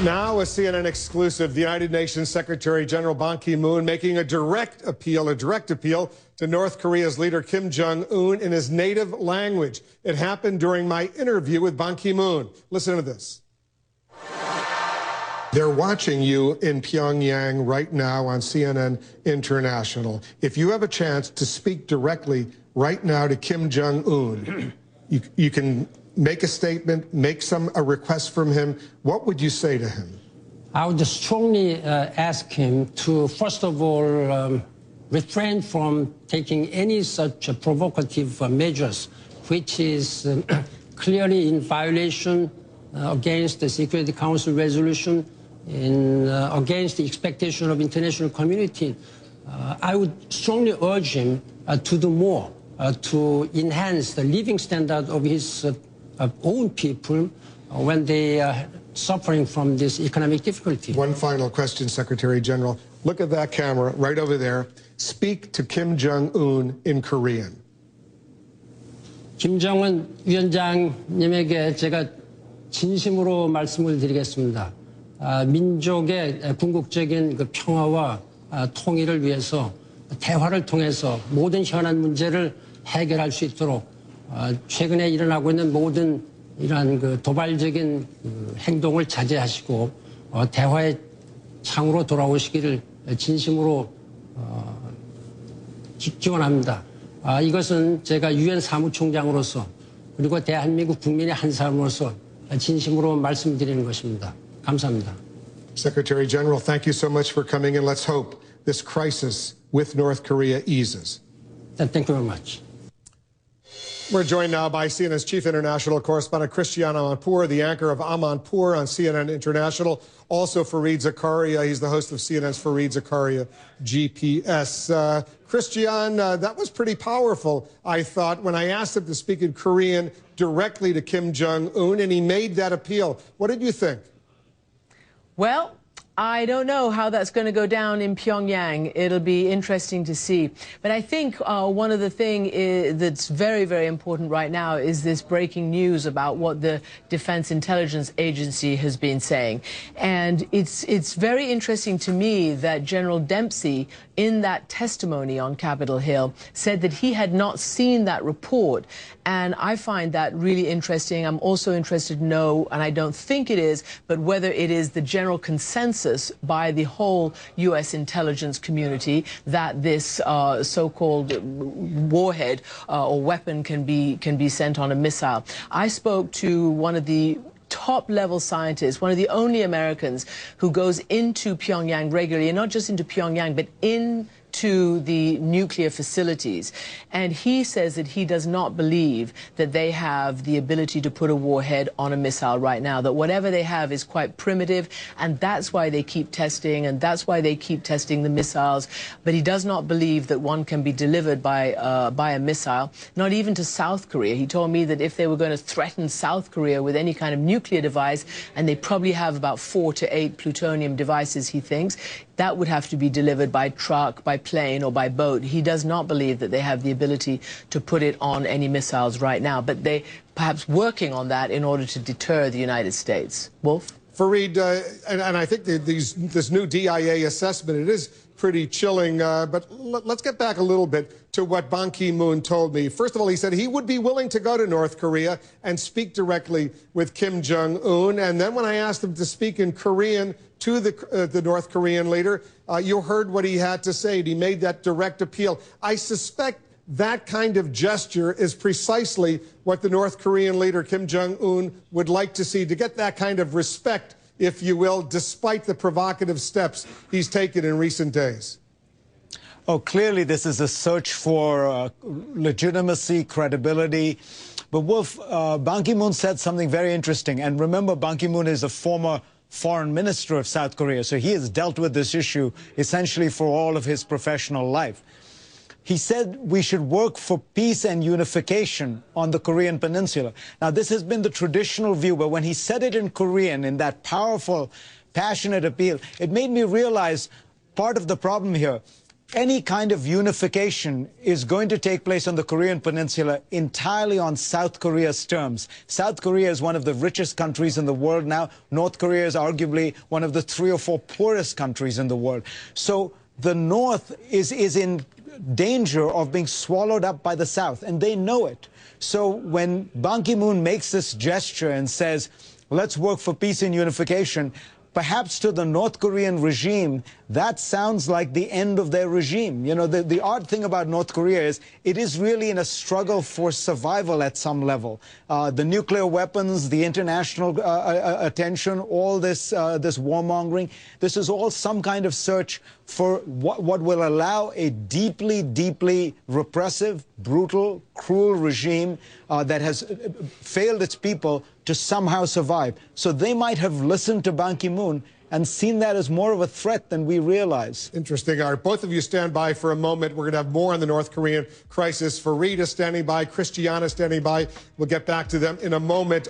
Now, a CNN exclusive, the United Nations Secretary General Ban Ki-moon making a direct appeal to North Korea's leader Kim Jong-un in his native language. It happened during my interview with Ban Ki-moon. Listen to this. They're watching you in Pyongyang right now on CNN International. If you have a chance to speak directly right now to Kim Jong-un, you can make a statement, make a request from him. What would you say to him? I would strongly ask him to, first of all, refrain from taking any such provocative measures, which is clearly in violation against the Security Council resolution and against the expectation of international community. I would strongly urge him to do more to enhance the living standard of his own people when they are suffering from this economic difficulty. One final question, Secretary General. Look at that camera right over there. Speak to Kim Jong-un in Korean. 김정은 위원장님에게 제가 진심으로 말씀을 드리겠습니다. 민족의 궁극적인 그 평화와 통일을 위해서 대화를 통해서 모든 현안 문제를 해결할 수 있도록 최근에 일어나고 있는 모든 이러한 그 도발적인 행동을 자제하시고 대화의 창으로 돌아오시기를 진심으로 기원합니다. 이것은 제가 유엔 사무총장으로서 그리고 대한민국 국민의 한 사람으로서 진심으로 말씀드리는 것입니다. 감사합니다. Secretary General, thank you so much for coming, and let's hope this crisis with North Korea eases. Thank you very much. We're joined now by CNN's chief international correspondent, Christian Amanpour, the anchor of Amanpour on CNN International. Also, Fareed Zakaria. He's the host of CNN's Fareed Zakaria GPS. Christian, that was pretty powerful, I thought, when I asked him to speak in Korean directly to Kim Jong-un, and he made that appeal. What did you think? Well, I don't know how that's going to go down in Pyongyang. It'll be interesting to see. But I think one of the things that's very, very important right now is this breaking news about what the Defense Intelligence Agency has been saying. And it's very interesting to me that General Dempsey, in that testimony on Capitol Hill, said that he had not seen that report. And I find that really interesting. I'm also interested to know, and I don't think it is, but whether it is the general consensus by the whole U.S. intelligence community that this so-called warhead or weapon can be sent on a missile. I spoke to one of the top-level scientists, one of the only Americans who goes into Pyongyang regularly, and not just into Pyongyang, but into the nuclear facilities. And he says that he does not believe that they have the ability to put a warhead on a missile right now, that whatever they have is quite primitive, and that's why they keep testing, and that's why they keep testing the missiles. But he does not believe that one can be delivered by a missile, not even to South Korea. He told me that if they were going to threaten South Korea with any kind of nuclear device, and they probably have about 4 to 8 plutonium devices, he thinks, that would have to be delivered by truck, by plane, or by boat. He does not believe that they have the ability to put it on any missiles right now, but they perhaps working on that in order to deter the United States. Wolf? Fareed, and I think this new DIA assessment, it is pretty chilling, but let's get back a little bit to what Ban Ki-moon told me. First of all, he said he would be willing to go to North Korea and speak directly with Kim Jong-un. And then when I asked him to speak in Korean to the North Korean leader, you heard what he had to say. He made that direct appeal. I suspect that kind of gesture is precisely what the North Korean leader, Kim Jong-un, would like to see, to get that kind of respect, if you will, despite the provocative steps he's taken in recent days. Oh, clearly this is a search for legitimacy, credibility. But Wolf, Ban Ki-moon said something very interesting. And remember, Ban Ki-moon is a former foreign minister of South Korea, so he has dealt with this issue essentially for all of his professional life. He said we should work for peace and unification on the Korean peninsula. Now, this has been the traditional view, but when he said it in Korean, in that powerful, passionate appeal, it made me realize part of the problem here. any kind of unification is going to take place on the Korean Peninsula entirely on South Korea's terms. South Korea is one of the richest countries in the world now. North Korea is arguably one of the 3 or 4 poorest countries in the world. So the North is in danger of being swallowed up by the South, and they know it. So when Ban Ki-moon makes this gesture and says, let's work for peace and unification, perhaps to the North Korean regime, that sounds like the end of their regime. You know, the odd thing about North Korea is it is really in a struggle for survival at some level. The nuclear weapons, the international attention, all this warmongering, this is all some kind of search for what will allow a deeply, deeply repressive, brutal, cruel regime that has failed its people to somehow survive. So they might have listened to Ban Ki-moon and seen that as more of a threat than we realize. Interesting, Art. Both of you stand by for a moment. We're going to have more on the North Korean crisis. Farida standing by, Christiana standing by. We'll get back to them in a moment.